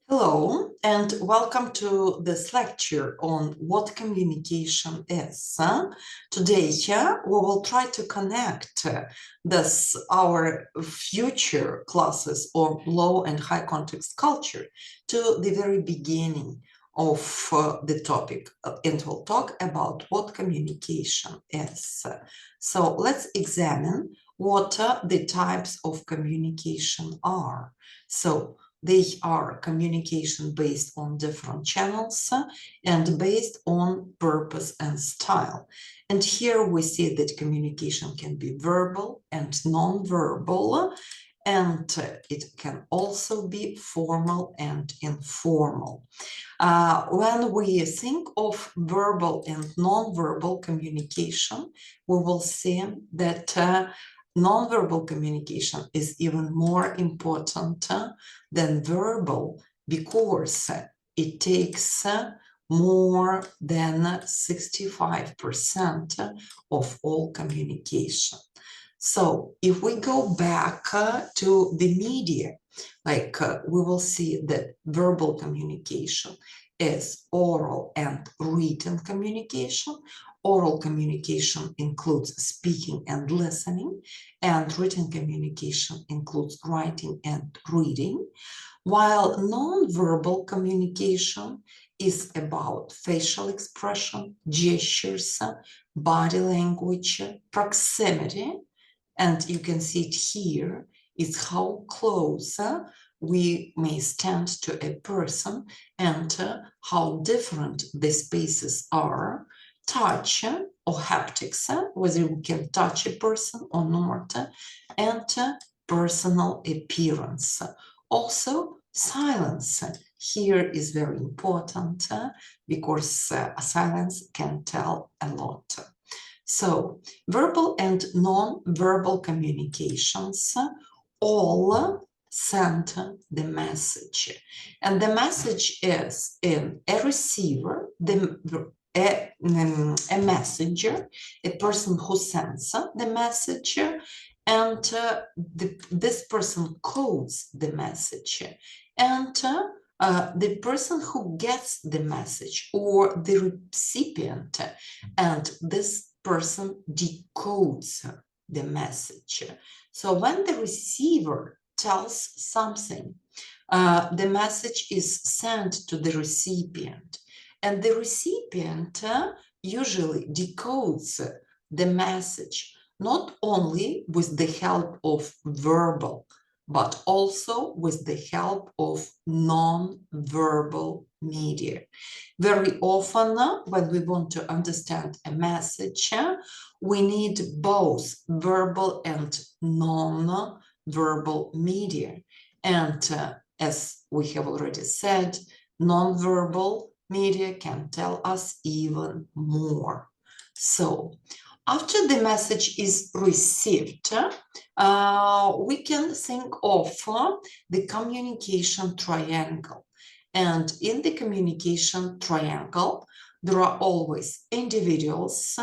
Hello, and welcome to this lecture on what communication is. Today, we will try to connect our future classes on low and high context culture to the very beginning of the topic, and we'll talk about what communication is. So let's examine what the types of communication are. So they are communication based on different channels and based on purpose and style. And here we see that communication can be verbal and non-verbal, and it can also be formal and informal. When we think of verbal and non-verbal communication, we will see that non-verbal communication is even more important than verbal because it takes more than 65% of all communication. So if we go back to the media, we will see that verbal communication is oral and written communication. Oral communication includes speaking and listening, and written communication includes writing and reading, while non-verbal communication is about facial expression, gestures, body language, proximity, and you can see it here. It's how close we may stand to a person and how different the spaces are. Touch or haptics, whether we can touch a person or not, and personal appearance. Also, silence here is very important because silence can tell a lot. So, verbal and non-verbal communications all send the message. And the message is in a receiver, a messenger, a person who sends the message, and this person codes the message. And the person who gets the message or the recipient, and this person decodes the message. So when the receiver tells something, the message is sent to the recipient, and the recipient usually decodes the message not only with the help of verbal, but also with the help of non-verbal media. Very often, when we want to understand a message, we need both verbal and non-verbal media. And as we have already said, non-verbal media can tell us even more. So, after the message is received, we can think of the communication triangle. And in the communication triangle, there are always individuals,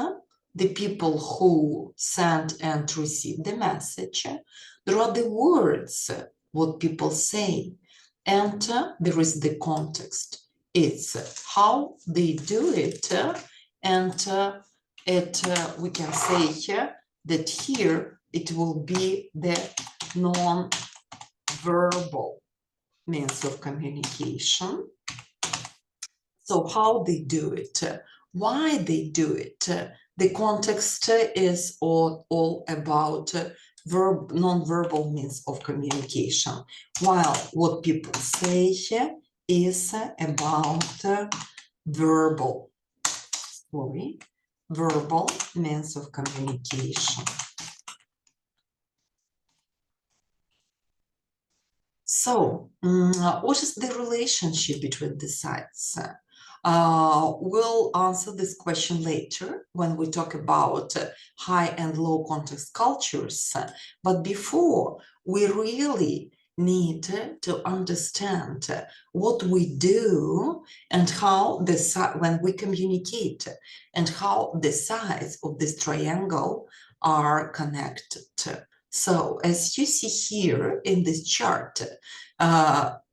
the people who send and receive the message. There are the words, what people say, and there is the context. It's how they do it, and we can say here that here it will be the non-verbal means of communication. So how they do it, why they do it, the context is all about non-verbal means of communication, while what people say here is about verbal means of communication. So, what is the relationship between the sides? We'll answer this question later when we talk about high and low context cultures. But before, we really need to understand what we do and how when we communicate and how the sides of this triangle are connected. So as you see here in this chart,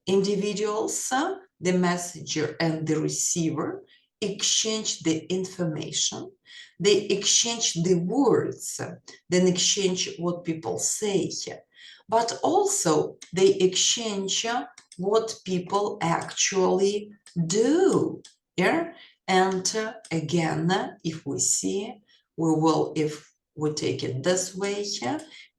Individuals, the messenger and the receiver, exchange the information, they exchange the words, then exchange what people say, but also they exchange what people actually do. Yeah, and again, if we see, we will, if we take it this way,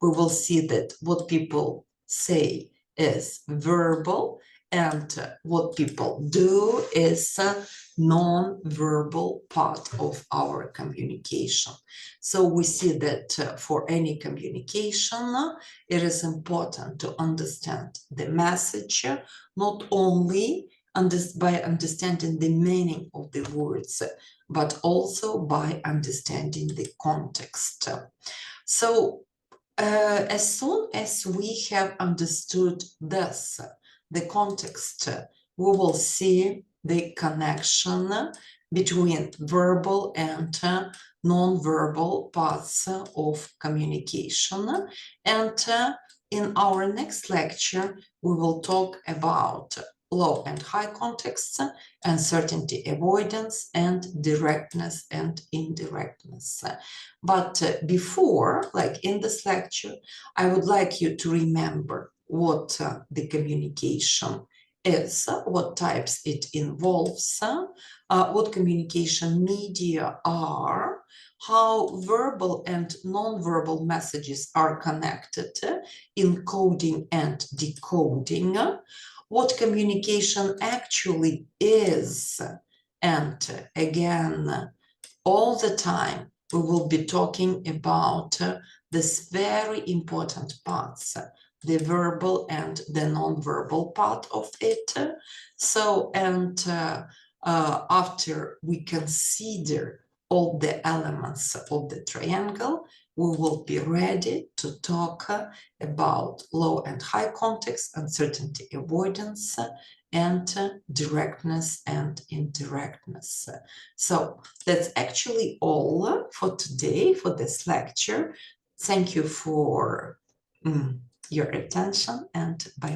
we will see that what people say is verbal, and what people do is non-verbal part of our communication. So we see that for any communication, it is important to understand the message, not only by understanding the meaning of the words, but also by understanding the context. So as soon as we have understood this, the context, we will see the connection between verbal and non-verbal parts of communication. And in our next lecture, we will talk about low and high contexts, uncertainty avoidance, and directness and indirectness. But before, like in this lecture, I would like you to remember what the communication is, what types it involves, what communication media are, how verbal and non-verbal messages are connected in coding and decoding, what communication actually is, and again, all the time we will be talking about this very important parts, the verbal and the non-verbal part of it. So, and after we consider all the elements of the triangle, we will be ready to talk about low and high context, uncertainty avoidance, and directness and indirectness. So that's actually all for today, for this lecture. Thank you for your attention, and bye.